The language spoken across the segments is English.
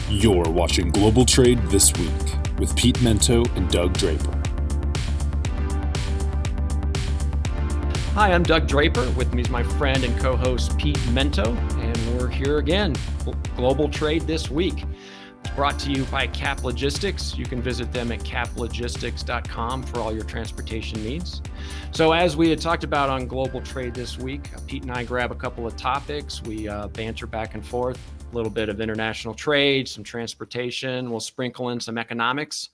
You're watching Global Trade This Week with Pete Mento and Doug Draper. Hi, I'm Doug Draper. With me is my friend and co-host Pete Mento, and we're here again. Global Trade This Week. It's brought to you by Cap Logistics. You can visit them at caplogistics.com for all your transportation needs. So as we had talked about on Global Trade This Week, Pete and I grab a couple of topics. We banter back and forth, a little bit of international trade, some transportation. We'll sprinkle in some economics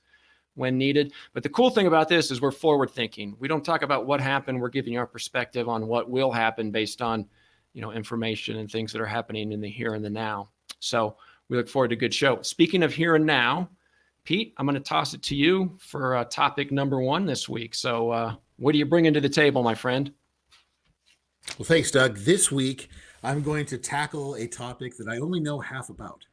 when needed. But the cool thing about this is we're forward thinking. We don't talk about what happened. We're giving you our perspective on what will happen based on, information and things that are happening in the here and the now. So we look forward to a good show. Speaking of here and now, Pete, I'm going to toss it to you for topic number one this week. So what are you bringing to the table, my friend? Well, thanks, Doug. This week, I'm going to tackle a topic that I only know half about.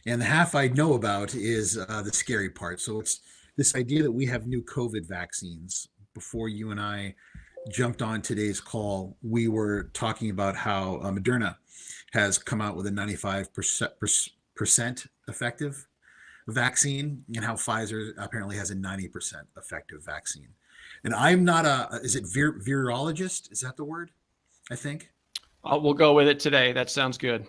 And the half I know about is the scary part. So it's this idea that we have new COVID vaccines. Before you and I jumped on today's call, we were talking about how Moderna has come out with a 95% effective vaccine and how Pfizer apparently has a 90% effective vaccine. And I'm not is it virologist? Is that the word? I think. We'll go with it today. That sounds good.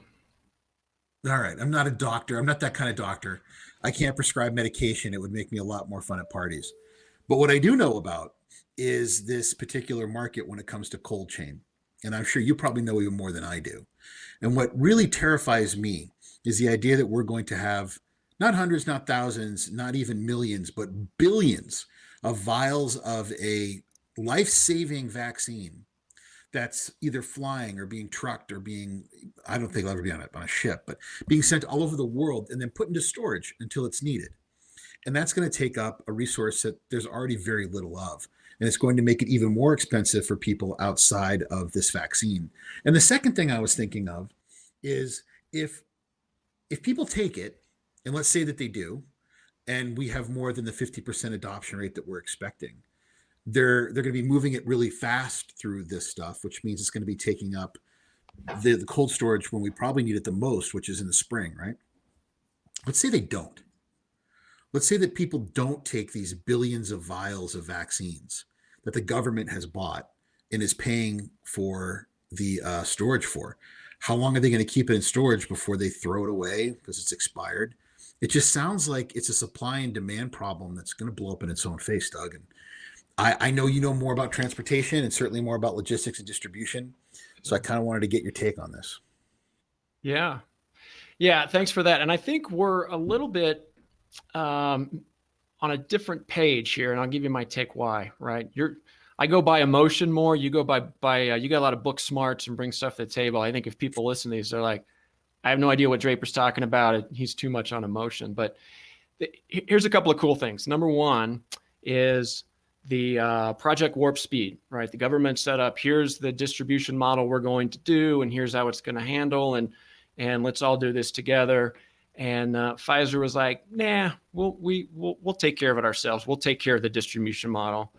All right. I'm not a doctor. I'm not that kind of doctor. I can't prescribe medication. It would make me a lot more fun at parties. But what I do know about is this particular market when it comes to cold chain. And I'm sure you probably know even more than I do. And what really terrifies me is the idea that we're going to have not hundreds, not thousands, not even millions, but billions of vials of a life-saving vaccine that's either flying or being trucked or being, I don't think it'll ever be on a ship, but being sent all over the world and then put into storage until it's needed. And that's going to take up a resource that there's already very little of. And it's going to make it even more expensive for people outside of this vaccine. And the second thing I was thinking of is if people take it, and let's say that they do, and we have more than the 50% adoption rate that we're expecting, they're going to be moving it really fast through this stuff, which means it's going to be taking up the cold storage when we probably need it the most, which is in the spring, right? Let's say they don't. Let's say that people don't take these billions of vials of vaccines that the government has bought and is paying for the storage for. How long are they going to keep it in storage before they throw it away because it's expired? It just sounds like it's a supply and demand problem that's going to blow up in its own face, Doug. And I know you know more about transportation and certainly more about logistics and distribution. So I kind of wanted to get your take on this. Yeah. Thanks for that. And I think we're a little bit on a different page here, and I'll give you my take why, right? I go by emotion more. You go by you got a lot of book smarts and bring stuff to the table. I think if people listen to these, they're like, I have no idea what Draper's talking about. He's too much on emotion. But here's a couple of cool things. Number one is the Project Warp Speed, right? The government set up, here's the distribution model we're going to do, and here's how it's going to handle, and let's all do this together. And Pfizer was like, nah, we'll take care of it ourselves. We'll take care of the distribution model.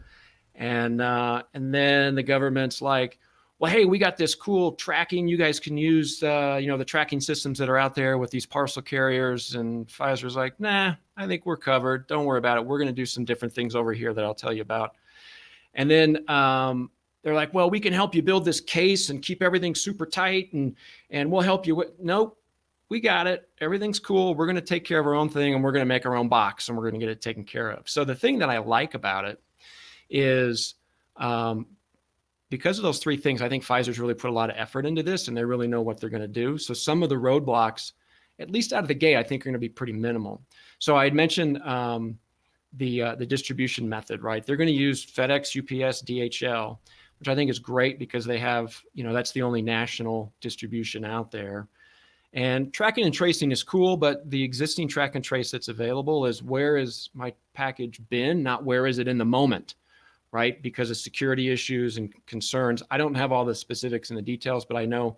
And then the government's like, well, hey, we got this cool tracking. You guys can use the tracking systems that are out there with these parcel carriers. And Pfizer's like, nah, I think we're covered. Don't worry about it. We're going to do some different things over here that I'll tell you about. And then they're like, well, we can help you build this case and keep everything super tight, and we'll help you. Nope, we got it. Everything's cool. We're going to take care of our own thing, and we're going to make our own box, and we're going to get it taken care of. So the thing that I like about it is because of those three things, I think Pfizer's really put a lot of effort into this, and they really know what they're going to do. So some of the roadblocks, at least out of the gate, I think are going to be pretty minimal. So I had mentioned the distribution method, right? They're going to use FedEx, UPS, DHL, which I think is great because they have, that's the only national distribution out there. And tracking and tracing is cool, but the existing track and trace that's available is where is my package been, not where is it in the moment, right? Because of security issues and concerns. I don't have all the specifics and the details, but I know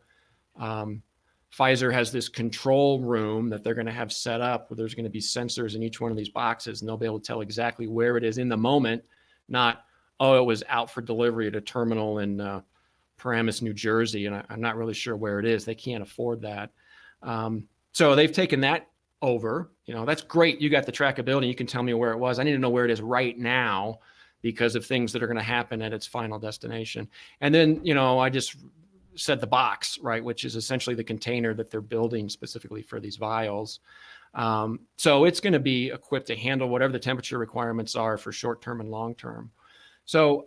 Pfizer has this control room that they're going to have set up where there's going to be sensors in each one of these boxes, and they'll be able to tell exactly where it is in the moment, not, oh, it was out for delivery at a terminal in Paramus, New Jersey, and I'm not really sure where it is. They can't afford that. So they've taken that over. That's great. You got the trackability. You can tell me where it was. I need to know where it is right now because of things that are going to happen at its final destination. And then, I just said the box, right, which is essentially the container that they're building specifically for these vials. So it's going to be equipped to handle whatever the temperature requirements are for short-term and long-term. So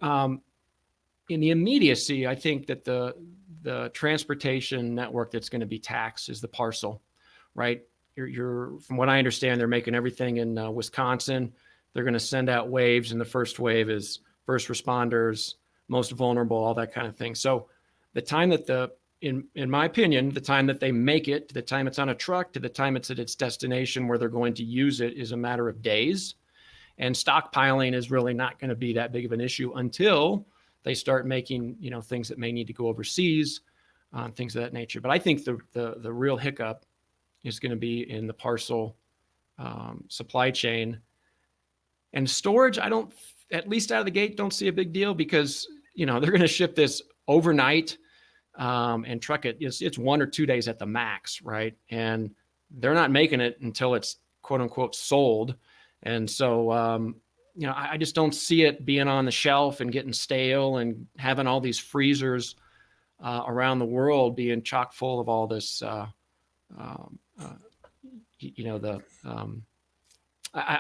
in the immediacy, I think that the transportation network that's going to be taxed is the parcel, right? You're from what I understand, they're making everything in Wisconsin. They're going to send out waves, and the first wave is first responders, most vulnerable, all that kind of thing. So the time that in my opinion, the time that they make it, to the time it's on a truck, to the time it's at its destination where they're going to use it is a matter of days. And stockpiling is really not going to be that big of an issue until they start making, things that may need to go overseas, things of that nature. But I think the real hiccup is going to be in the parcel supply chain. And storage, I don't, at least out of the gate, don't see a big deal because, they're going to ship this overnight and truck it. It's 1 or 2 days at the max, right? And they're not making it until it's quote unquote sold. And so, I just don't see it being on the shelf and getting stale and having all these freezers around the world being chock full of all this, I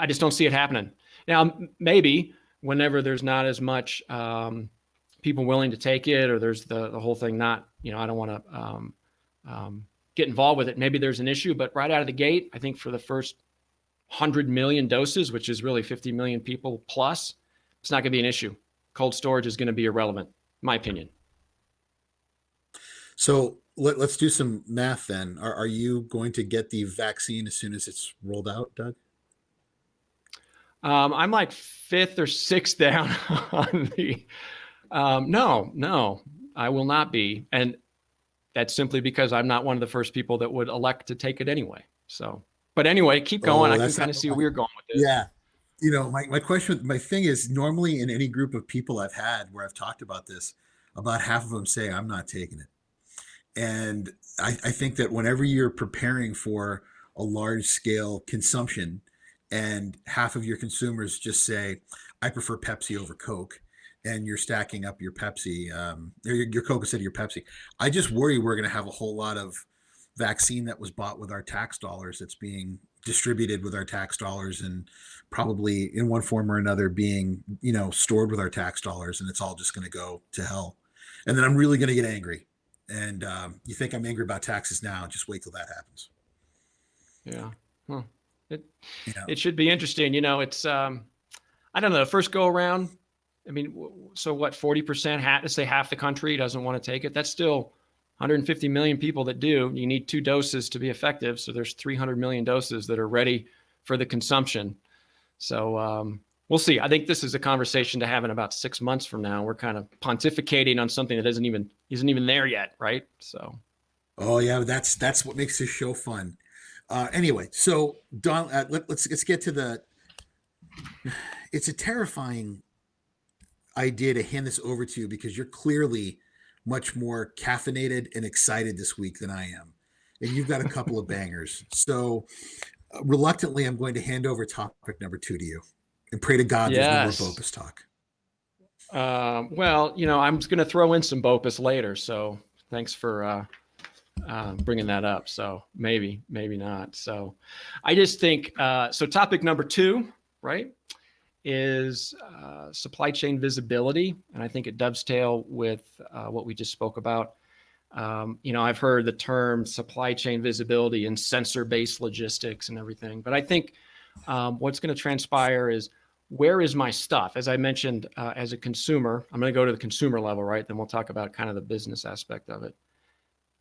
just don't see it happening. Now, maybe whenever there's not as much people willing to take it, or there's the whole thing not, I don't want to get involved with it. Maybe there's an issue, but right out of the gate, I think for the first 100 million doses, which is really 50 million people plus, it's not going to be an issue. Cold storage is going to be irrelevant, in my opinion. So let's do some math then. Are you going to get the vaccine as soon as it's rolled out, Doug? I'm like 5th or 6th down on the, no, I will not be. And that's simply because I'm not one of the first people that would elect to take it anyway. So, but anyway, keep going. I can kind of see where you're going with this. Yeah. My thing is, normally in any group of people I've had where I've talked about this, about half of them say, I'm not taking it. And I think that whenever you're preparing for a large scale consumption and half of your consumers just say, I prefer Pepsi over Coke, and you're stacking up your Pepsi, or your Coke instead of your Pepsi, I just worry we're going to have a whole lot of vaccine that was bought with our tax dollars that's being distributed with our tax dollars and probably in one form or another being, stored with our tax dollars, and it's all just going to go to hell. And then I'm really going to get angry. And you think I'm angry about taxes now, just wait till that happens. Yeah. Well, it should be interesting. It's, I don't know, the first go around, I mean, so what, 40%, let's say half the country doesn't want to take it. That's still 150 million people that do. You need 2 doses to be effective. So there's 300 million doses that are ready for the consumption. So we'll see. I think this is a conversation to have in about 6 months from now. We're kind of pontificating on something that isn't even there yet, right? So. Oh yeah, that's what makes this show fun. Anyway, so Don, let's get to it's a terrifying idea to hand this over to you because you're clearly much more caffeinated and excited this week than I am. And you've got a couple of bangers. So reluctantly, I'm going to hand over topic number 2 to you and pray to God there's no more Bopus talk. Well, I'm just going to throw in some Bopus later. So thanks for bringing that up. So maybe not. So I just think, so topic number 2, right, is supply chain visibility. And I think it dovetails with what we just spoke about. I've heard the term supply chain visibility and sensor-based logistics and everything. But I think what's going to transpire is, where is my stuff? As I mentioned, as a consumer, I'm going to go to the consumer level, right? Then we'll talk about kind of the business aspect of it.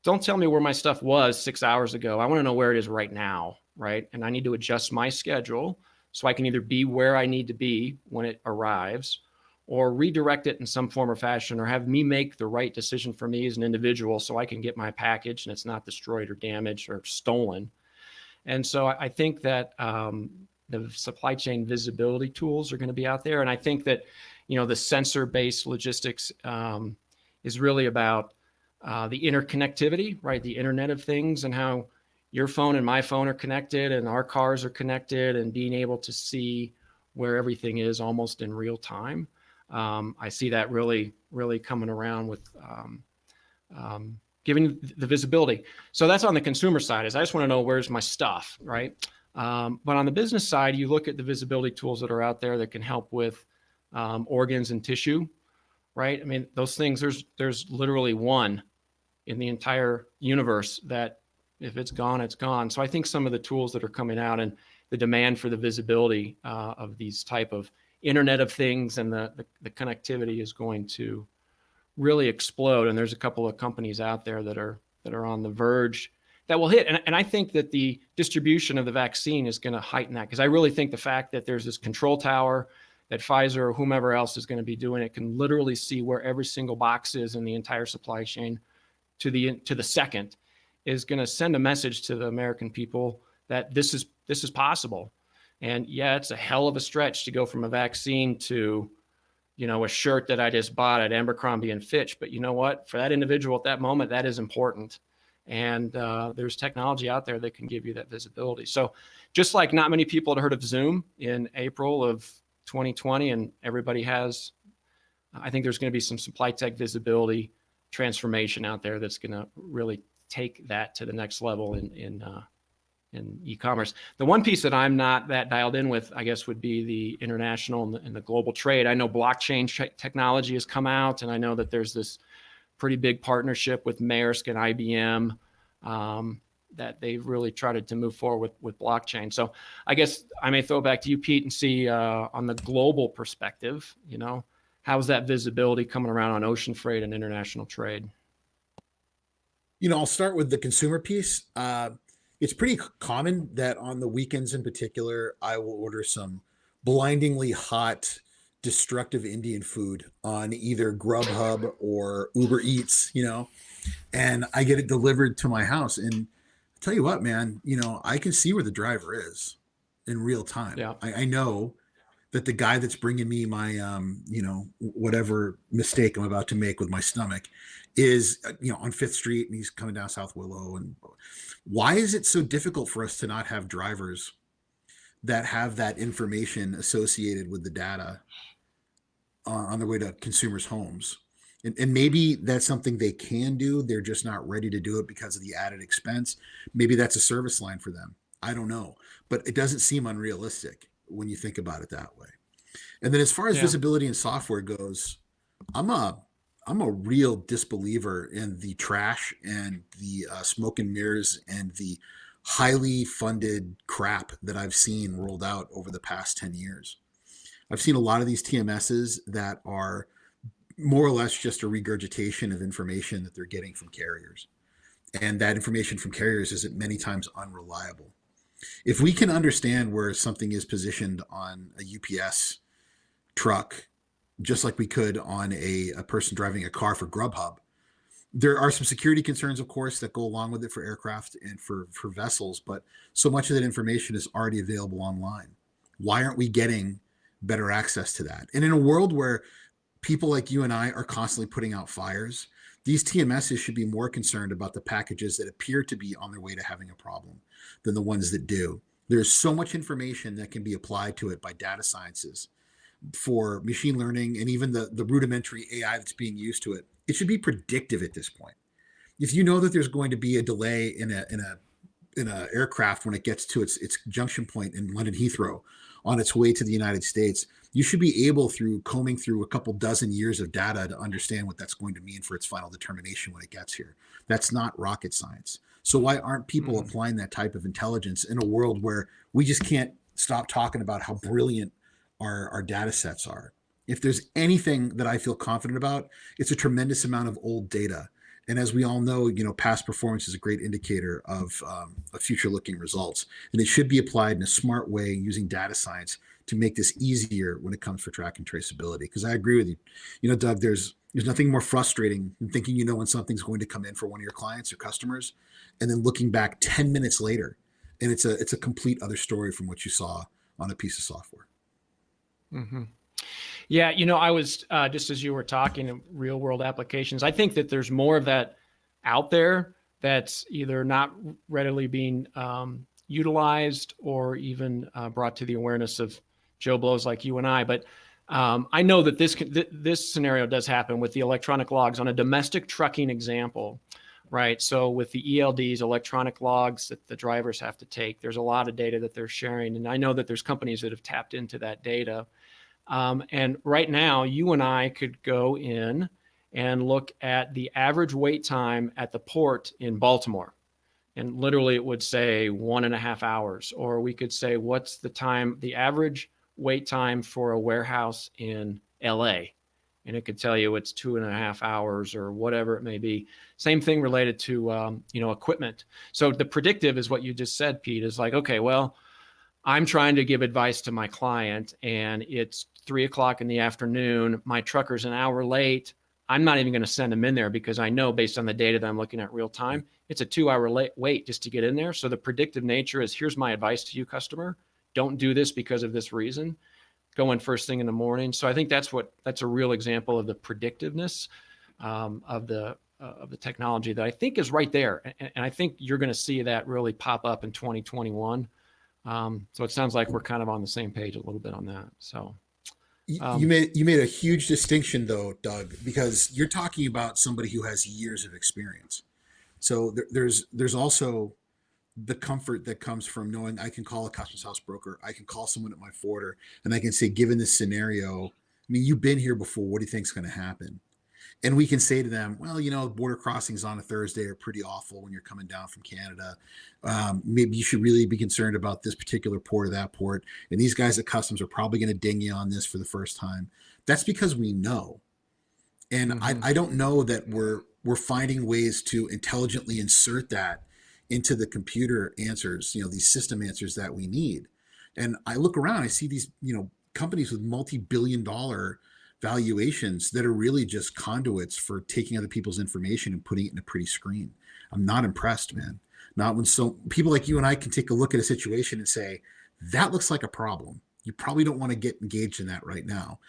Don't tell me where my stuff was 6 hours ago. I want to know where it is right now, right? And I need to adjust my schedule so I can either be where I need to be when it arrives, or redirect it in some form or fashion, or have me make the right decision for me as an individual so I can get my package and it's not destroyed or damaged or stolen. And so I think that the supply chain visibility tools are going to be out there. And I think that, the sensor-based logistics is really about the interconnectivity, right? The Internet of Things, and how your phone and my phone are connected and our cars are connected, and being able to see where everything is almost in real time. I see that really, really coming around with giving the visibility. So that's on the consumer side, is I just want to know where's my stuff, right? But on the business side, you look at the visibility tools that are out there that can help with organs and tissue, right? I mean, those things, there's literally one in the entire universe that if it's gone, it's gone. So I think some of the tools that are coming out and the demand for the visibility of these type of Internet of Things and the connectivity is going to really explode. And there's a couple of companies out there that are on the verge that will hit. And I think that the distribution of the vaccine is going to heighten that, because I really think the fact that there's this control tower that Pfizer or whomever else is going to be doing it can literally see where every single box is in the entire supply chain to the second is going to send a message to the American people that this is possible. And yeah, it's a hell of a stretch to go from a vaccine to, a shirt that I just bought at Abercrombie and Fitch. But you know what? For that individual at that moment, that is important. And there's technology out there that can give you that visibility. So just like not many people had heard of Zoom in April of 2020, and everybody has, I think there's going to be some supply tech visibility transformation out there that's going to really take that to the next level in e-commerce. The one piece that I'm not that dialed in with, I guess, would be the international and the global trade. I know blockchain technology has come out, and I know that there's this pretty big partnership with Maersk and IBM that they've really tried to move forward with blockchain. So I guess I may throw it back to you, Pete, and see on the global perspective, how's that visibility coming around on ocean freight and international trade? I'll start with the consumer piece. It's pretty common that on the weekends in particular, I will order some blindingly hot, destructive Indian food on either Grubhub or Uber Eats, and I get it delivered to my house. And I tell you what, man, I can see where the driver is in real time. Yeah. I know that the guy that's bringing me my, whatever mistake I'm about to make with my stomach is, on 5th Street, and he's coming down South Willow. And why is it so difficult for us to not have drivers that have that information associated with the data on their way to consumers' homes? And maybe that's something they can do. They're just not ready to do it because of the added expense. Maybe that's a service line for them. I don't know, but it doesn't seem unrealistic when you think about it that way. And then as far as visibility and software goes, I'm a real disbeliever in the trash and the smoke and mirrors and the highly funded crap that I've seen rolled out over the past 10 years. I've seen a lot of these TMSs that are more or less just a regurgitation of information that they're getting from carriers. And that information from carriers is many times unreliable. If we can understand where something is positioned on a UPS truck, just like we could on a person driving a car for Grubhub, there are some security concerns, of course, that go along with it for aircraft and for vessels, but so much of that information is already available online. Why aren't we getting better access to that? And in a world where people like you and I are constantly putting out fires, these TMSs should be more concerned about the packages that appear to be on their way to having a problem than the ones that do. There's so much information that can be applied to it by data sciences for machine learning and even the rudimentary AI that's being used to it. It should be predictive at this point. If you know that there's going to be a delay in a aircraft when it gets to its junction point in London Heathrow on its way to the United States, you should be able, through combing through a couple dozen years of data, to understand what that's going to mean for its final determination when it gets here. That's not rocket science. So why aren't people applying that type of intelligence in a world where we just can't stop talking about how brilliant our data sets are? If there's anything that I feel confident about, it's a tremendous amount of old data. And as we all know, past performance is a great indicator of future-looking results. And it should be applied in a smart way using data science to make this easier when it comes for track and traceability. Because I agree with you. Doug, there's nothing more frustrating than thinking when something's going to come in for one of your clients or customers, and then looking back 10 minutes later, and it's a complete other story from what you saw on a piece of software. Mm-hmm. Yeah, I was just as you were talking, real world applications. I think that there's more of that out there that's either not readily being utilized or even brought to the awareness of Joe Blows like you and I. But I know that this scenario does happen with the electronic logs on a domestic trucking example, right? So with the ELDs, electronic logs that the drivers have to take, there's a lot of data that they're sharing. And I know that there's companies that have tapped into that data. And right now, you and I could go in and look at the average wait time at the port in Baltimore. And literally it would say 1.5 hours, or we could say, what's the average wait time for a warehouse in LA? And it could tell you it's 2.5 hours or whatever it may be. Same thing related to, equipment. So the predictive is what you just said, Pete, is like, okay, well, I'm trying to give advice to my client and it's 3:00 in the afternoon. My trucker's an hour late. I'm not even going to send them in there because I know based on the data that I'm looking at real time, it's a 2-hour wait just to get in there. So the predictive nature is, here's my advice to you, customer. Don't do this because of this reason. Go in first thing in the morning. So I think that's a real example of the predictiveness of the technology that I think is right there. And I think you're going to see that really pop up in 2021. So it sounds like we're kind of on the same page a little bit on that. So you made a huge distinction though, Doug, because you're talking about somebody who has years of experience. So there's also the comfort that comes from knowing I can call a customs house broker, I can call someone at my forwarder, and I can say, given this scenario, I mean, you've been here before, what do you think is going to happen? And we can say to them, well, border crossings on a Thursday are pretty awful when you're coming down from Canada. Maybe you should really be concerned about this particular port or that port. And these guys at customs are probably going to ding you on this for the first time. That's because we know. And I don't know that we're finding ways to intelligently insert that into the computer answers, these system answers that we need. And I look around, I see these, companies with multi-billion-dollar valuations that are really just conduits for taking other people's information and putting it in a pretty screen. I'm not impressed, man. Not when people like you and I can take a look at a situation and say, that looks like a problem. You probably don't want to get engaged in that right now.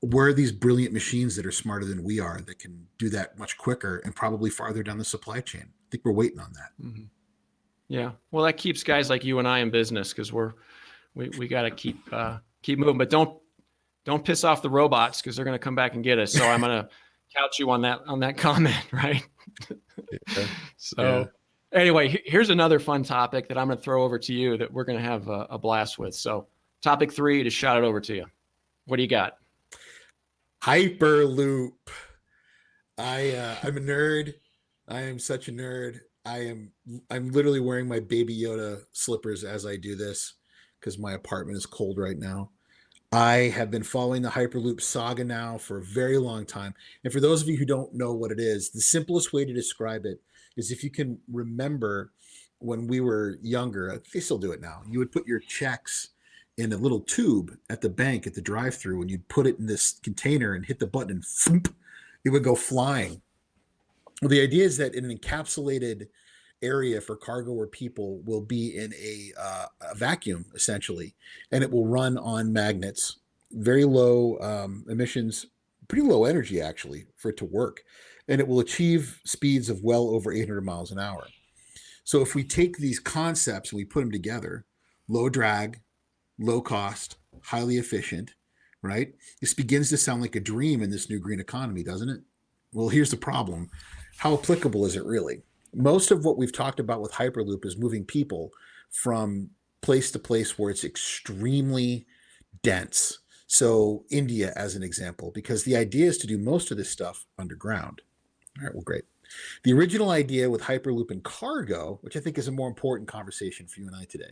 Where are these brilliant machines that are smarter than we are that can do that much quicker and probably farther down the supply chain? I think we're waiting on that. Mm-hmm. Yeah. Well, that keeps guys like you and I in business because we got to keep moving, but don't piss off the robots because they're going to come back and get us. So I'm going to couch you on that comment, right? Anyway, here's another fun topic that I'm going to throw over to you that we're going to have a blast with. So topic 3, to shout it over to you. What do you got? Hyperloop. I'm a nerd. I am such a nerd. I'm literally wearing my Baby Yoda slippers as I do this because my apartment is cold right now. I have been following the Hyperloop saga now for a very long time. And for those of you who don't know what it is, the simplest way to describe it is if you can remember when we were younger, they still do it now, you would put your checks in a little tube at the bank at the drive-thru and you'd put it in this container and hit the button and thump, it would go flying. Well, the idea is that in an encapsulated area for cargo where people will be in a vacuum essentially, and it will run on magnets, very low emissions, pretty low energy actually for it to work, and it will achieve speeds of well over 800 miles an hour. So if we take these concepts and we put them together, low drag, low cost, highly efficient, right? This begins to sound like a dream in this new green economy, doesn't it? Well, here's the problem. How applicable is it really? Most of what we've talked about with Hyperloop is moving people from place to place where it's extremely dense. So India as an example, because the idea is to do most of this stuff underground. All right, well, great. The original idea with Hyperloop and cargo, which I think is a more important conversation for you and I today,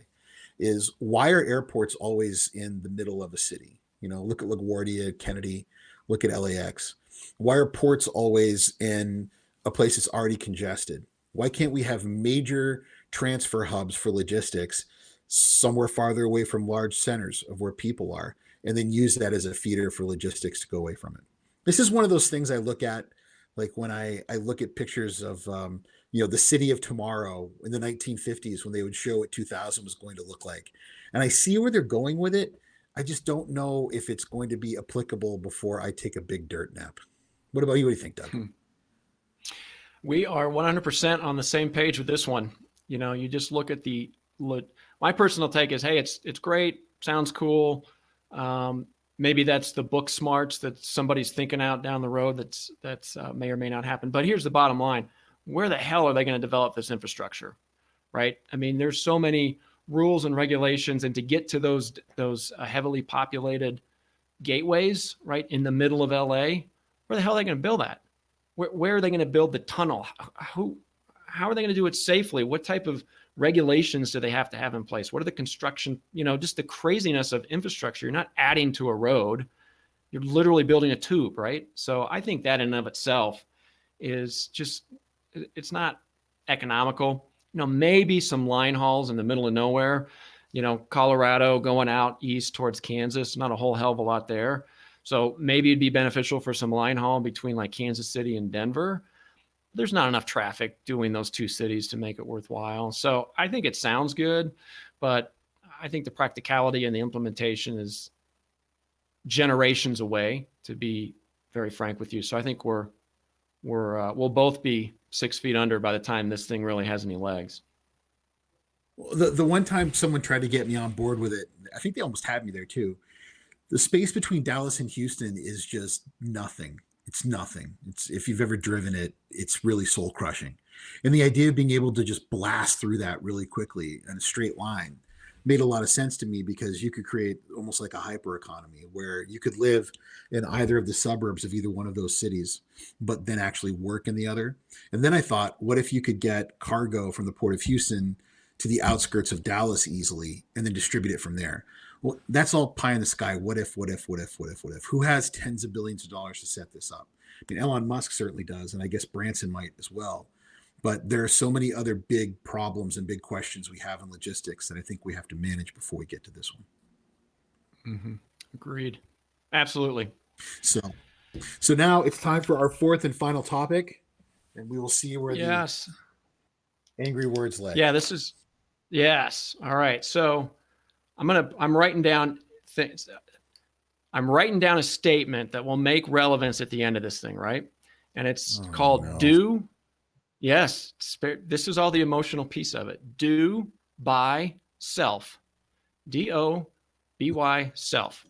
is why are airports always in the middle of a city? Look at LaGuardia, Kennedy, look at LAX. Why are ports always in a place that's already congested? Why can't we have major transfer hubs for logistics somewhere farther away from large centers of where people are, and then use that as a feeder for logistics to go away from it? This is one of those things I look at, like when I look at pictures of, the city of tomorrow in the 1950s when they would show what 2000 was going to look like. And I see where they're going with it. I just don't know if it's going to be applicable before I take a big dirt nap. What about you? What do you think, Doug? We are 100% on the same page with this one. You just look at my personal take is, hey, it's great. Sounds cool. Maybe that's the book smarts that somebody's thinking out down the road that's may or may not happen. But here's the bottom line. Where the hell are they going to develop this infrastructure? Right? I mean, there's so many rules and regulations, and to get to those heavily populated gateways, right, in the middle of LA, where the hell are they going to build that? Where are they going to build the tunnel? How are they going to do it safely? What type of regulations do they have to have in place? What are the construction, just the craziness of infrastructure? You're not adding to a road. You're literally building a tube, right? So I think that in and of itself is just, it's not economical. Maybe some line hauls in the middle of nowhere, Colorado going out east towards Kansas, not a whole hell of a lot there. So maybe it'd be beneficial for some line haul between like Kansas City and Denver. There's not enough traffic doing those two cities to make it worthwhile. So I think it sounds good, but I think the practicality and the implementation is generations away, to be very frank with you. So I think we'll both be 6 feet under by the time this thing really has any legs. The one time someone tried to get me on board with it, I think they almost had me there too. The space between Dallas and Houston is just nothing. It's nothing. If you've ever driven it, it's really soul crushing. And the idea of being able to just blast through that really quickly in a straight line made a lot of sense to me, because you could create almost like a hyper economy where you could live in either of the suburbs of either one of those cities, but then actually work in the other. And then I thought, what if you could get cargo from the Port of Houston to the outskirts of Dallas easily and then distribute it from there? Well, that's all pie in the sky. What if? Who has tens of billions of dollars to set this up? I mean, Elon Musk certainly does, and I guess Branson might as well. But there are so many other big problems and big questions we have in logistics that I think we have to manage before we get to this one. Mm-hmm. Agreed. Absolutely. So now it's time for our fourth and final topic, and we will see where the angry words lay. Yeah, yes. All right. So I'm writing down things. I'm writing down a statement that will make relevance at the end of this thing, right? And it's called do. Yes, this is all the emotional piece of it. Do, by, self. D-O-B-Y, self.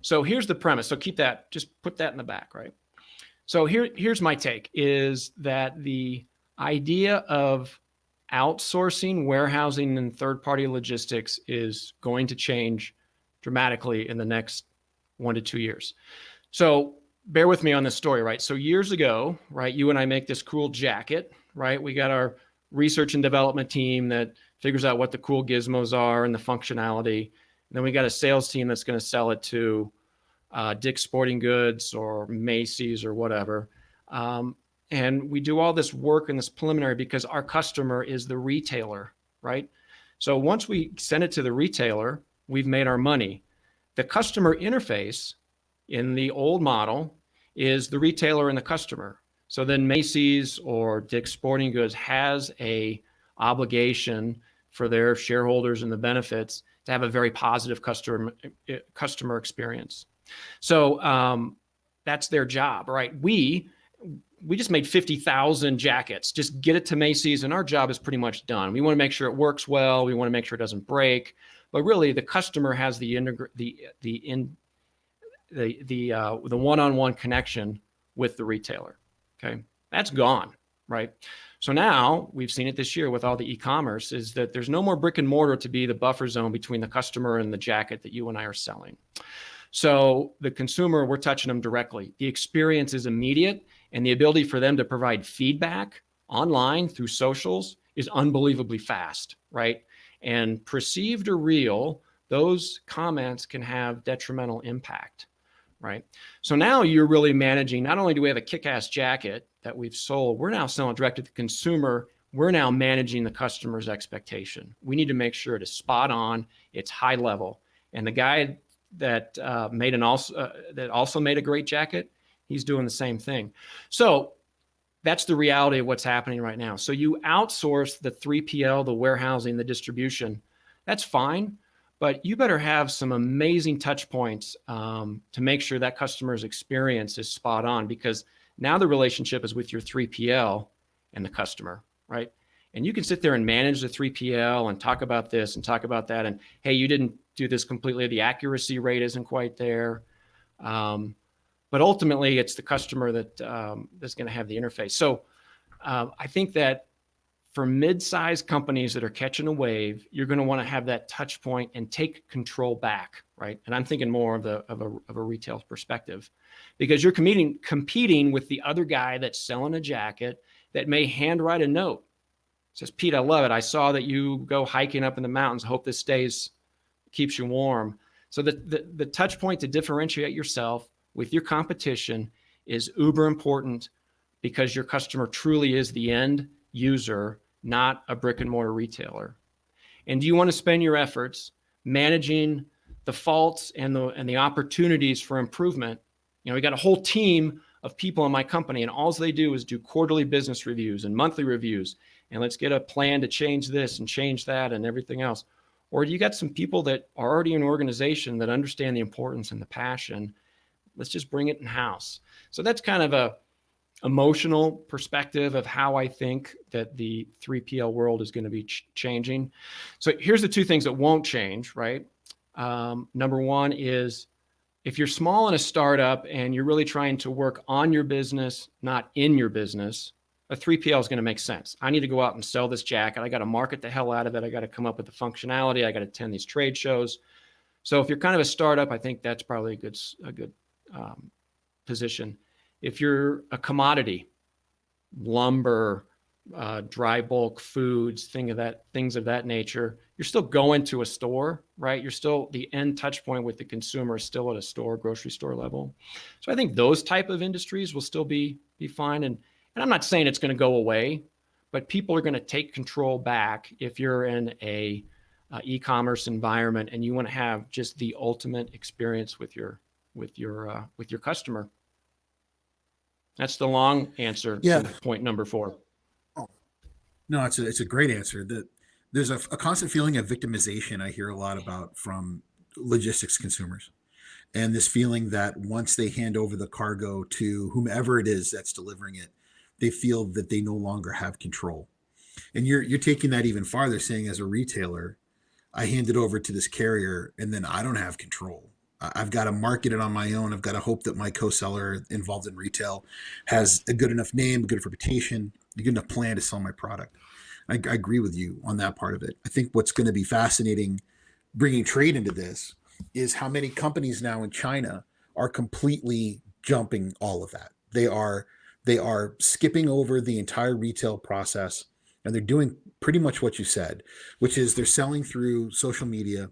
So here's the premise. So keep that, just put that in the back, right? So here's my take, is that the idea of outsourcing warehousing and third-party logistics is going to change dramatically in the next 1 to 2 years. So bear with me on this story, right? So years ago, right, you and I make this cool jacket, right? We got our research and development team that figures out what the cool gizmos are and the functionality. And then we got a sales team that's going to sell it to Dick's Sporting Goods or Macy's or whatever. And we do all this work in this preliminary because our customer is the retailer, right? So once we send it to the retailer, we've made our money. The customer interface in the old model is the retailer and the customer. So then Macy's or Dick's Sporting Goods has a obligation for their shareholders and the benefits to have a very positive customer experience. So that's their job, right? We just made 50,000 jackets. Just get it to Macy's, and our job is pretty much done. We want to make sure it works well. We want to make sure it doesn't break. But really, the customer has the one-on-one connection with the retailer. Okay, that's gone, right? So now we've seen it this year with all the e-commerce, is that there's no more brick and mortar to be the buffer zone between the customer and the jacket that you and I are selling. So the consumer, we're touching them directly. The experience is immediate, and the ability for them to provide feedback online through socials is unbelievably fast, right? And perceived or real, those comments can have detrimental impact, right? So now you're really managing, not only do we have a kick-ass jacket that we've sold, we're now selling direct to the consumer. We're now managing the customer's expectation. We need to make sure it is spot on, it's high level. And the guy that also made a great jacket, he's doing the same thing. So that's the reality of what's happening right now. So you outsource the 3PL, the warehousing, the distribution. That's fine, but you better have some amazing touch points to make sure that customer's experience is spot on, because now the relationship is with your 3PL and the customer, right? And you can sit there and manage the 3PL and talk about this and talk about that. And hey, you didn't do this completely. The accuracy rate isn't quite there. But ultimately, it's the customer that that's going to have the interface. So I think that for mid-sized companies that are catching a wave, you're going to want to have that touch point and take control back, right? And I'm thinking more of a retail perspective, because you're competing with the other guy that's selling a jacket that may handwrite a note. Says, Pete, I love it. I saw that you go hiking up in the mountains. Hope this keeps you warm. So the touch point to differentiate yourself with your competition is uber important, because your customer truly is the end user, not a brick and mortar retailer. And do you want to spend your efforts managing the faults and the opportunities for improvement? We got a whole team of people in my company, and all they do is do quarterly business reviews and monthly reviews. And let's get a plan to change this and change that and everything else. Or do you got some people that are already in an organization that understand the importance and the passion? Let's just bring it in house. So that's kind of a emotional perspective of how I think that the 3PL world is going to be changing. So here's the two things that won't change, right? Number one is, if you're small in a startup and you're really trying to work on your business, not in your business, a 3PL is going to make sense. I need to go out and sell this jacket. I got to market the hell out of it. I got to come up with the functionality. I got to attend these trade shows. So if you're kind of a startup, I think that's probably a good position. If you're a commodity, lumber, dry bulk foods, things of that nature, you're still going to a store, right? You're still, the end touch point with the consumer is still at a store, grocery store level. So I think those type of industries will still be fine. And I'm not saying it's going to go away, but people are going to take control back if you're in a e-commerce environment and you want to have just the ultimate experience with your customer. That's the long answer to point number 4. Oh, no, it's a great answer. There's a constant feeling of victimization I hear a lot about from logistics consumers. And this feeling that once they hand over the cargo to whomever it is that's delivering it, they feel that they no longer have control. And you're taking that even farther, saying as a retailer, I hand it over to this carrier and then I don't have control. I've got to market it on my own. I've got to hope that my co-seller involved in retail has a good enough name, a good reputation, a good enough plan to sell my product. I agree with you on that part of it. I think what's going to be fascinating bringing trade into this is how many companies now in China are completely jumping all of that. They are skipping over the entire retail process, and they're doing pretty much what you said, which is they're selling through social media.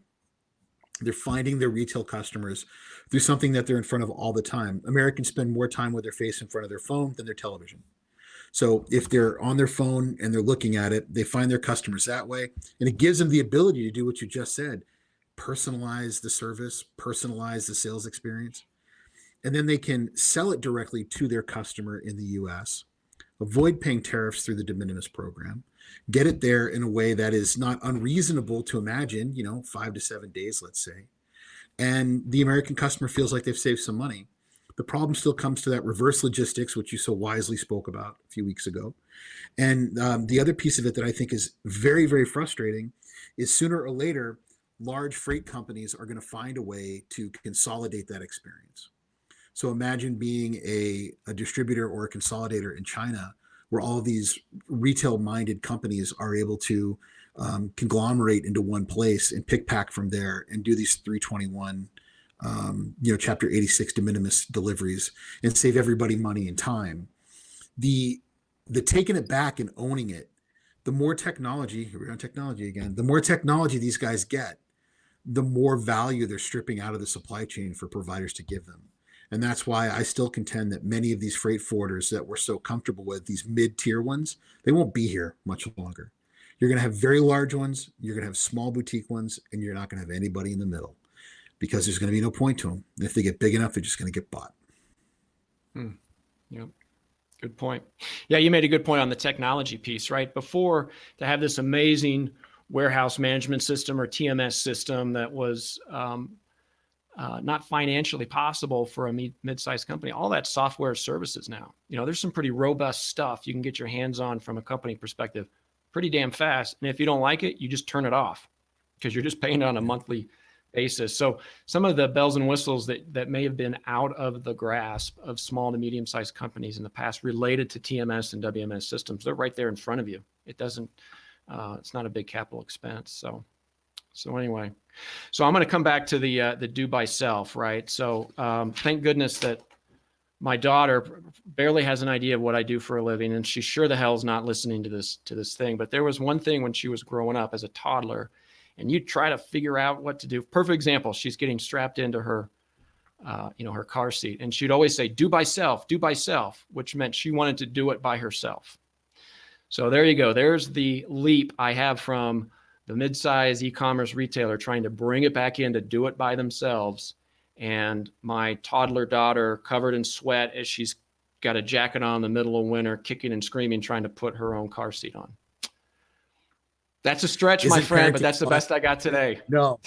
They're finding their retail customers through something that they're in front of all the time. Americans spend more time with their face in front of their phone than their television. So if they're on their phone and they're looking at it, they find their customers that way. And it gives them the ability to do what you just said, personalize the service, personalize the sales experience. And then they can sell it directly to their customer in the US, avoid paying tariffs through the de minimis program, get it there in a way that is not unreasonable to imagine, 5 to 7 days, let's say. And the American customer feels like they've saved some money. The problem still comes to that reverse logistics, which you so wisely spoke about a few weeks ago. And the other piece of it that I think is very, very frustrating is sooner or later, large freight companies are going to find a way to consolidate that experience. So imagine being a distributor or a consolidator in China, where all of these retail-minded companies are able to conglomerate into one place and pick pack from there and do these 321, Chapter 86 de minimis deliveries and save everybody money and time. The taking it back and owning it, the more technology, here we're on technology again, the more technology these guys get, the more value they're stripping out of the supply chain for providers to give them. And that's why I still contend that many of these freight forwarders that we're so comfortable with, these mid-tier ones, they won't be here much longer. You're going to have very large ones, you're going to have small boutique ones, and you're not going to have anybody in the middle because there's going to be no point to them. And if they get big enough, they're just going to get bought. Yep. Good point. Yeah, you made a good point on the technology piece, right? Before, to have this amazing warehouse management system or TMS system that was not financially possible for a mid-sized company. All that software services now. There's some pretty robust stuff you can get your hands on from a company perspective pretty damn fast. And if you don't like it, you just turn it off because you're just paying it on a monthly basis. So some of the bells and whistles that may have been out of the grasp of small to medium-sized companies in the past related to TMS and WMS systems, they're right there in front of you. It's not a big capital expense. So anyway, so I'm going to come back to the do by self, right? So thank goodness that my daughter barely has an idea of what I do for a living, and she sure the hell's not listening to this thing. But there was one thing when she was growing up as a toddler, and you try to figure out what to do. Perfect example: she's getting strapped into her, her car seat, and she'd always say, "Do by self," which meant she wanted to do it by herself. So there you go. There's the leap I have from the mid-size e-commerce retailer trying to bring it back in to do it by themselves, and my toddler daughter covered in sweat as she's got a jacket on in the middle of winter, kicking and screaming, trying to put her own car seat on. That's a stretch, my friend, but that's the best I got today. No,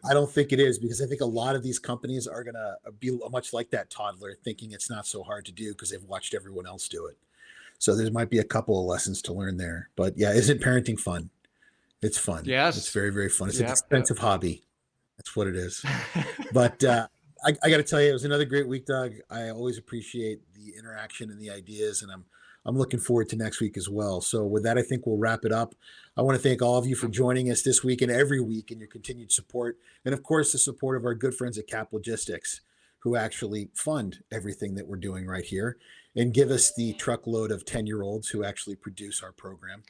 I don't think it is, because I think a lot of these companies are going to be much like that toddler, thinking it's not so hard to do because they've watched everyone else do it. So there might be a couple of lessons to learn there. But yeah, isn't parenting fun? It's fun. Yes. It's very, very fun. It's an expensive hobby. That's what it is. But I got to tell you, it was another great week, Doug. I always appreciate the interaction and the ideas, and I'm looking forward to next week as well. So with that, I think we'll wrap it up. I want to thank all of you for joining us this week and every week, and your continued support. And of course, the support of our good friends at Cap Logistics, who actually fund everything that we're doing right here and give us the truckload of 10-year-olds who actually produce our program.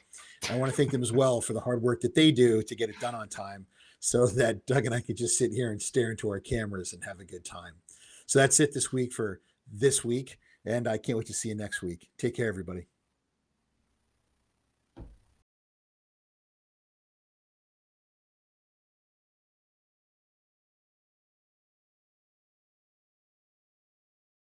I want to thank them as well for the hard work that they do to get it done on time, so that Doug and I could just sit here and stare into our cameras and have a good time. So that's it this week for this week, and I can't wait to see you next week. Take care, everybody.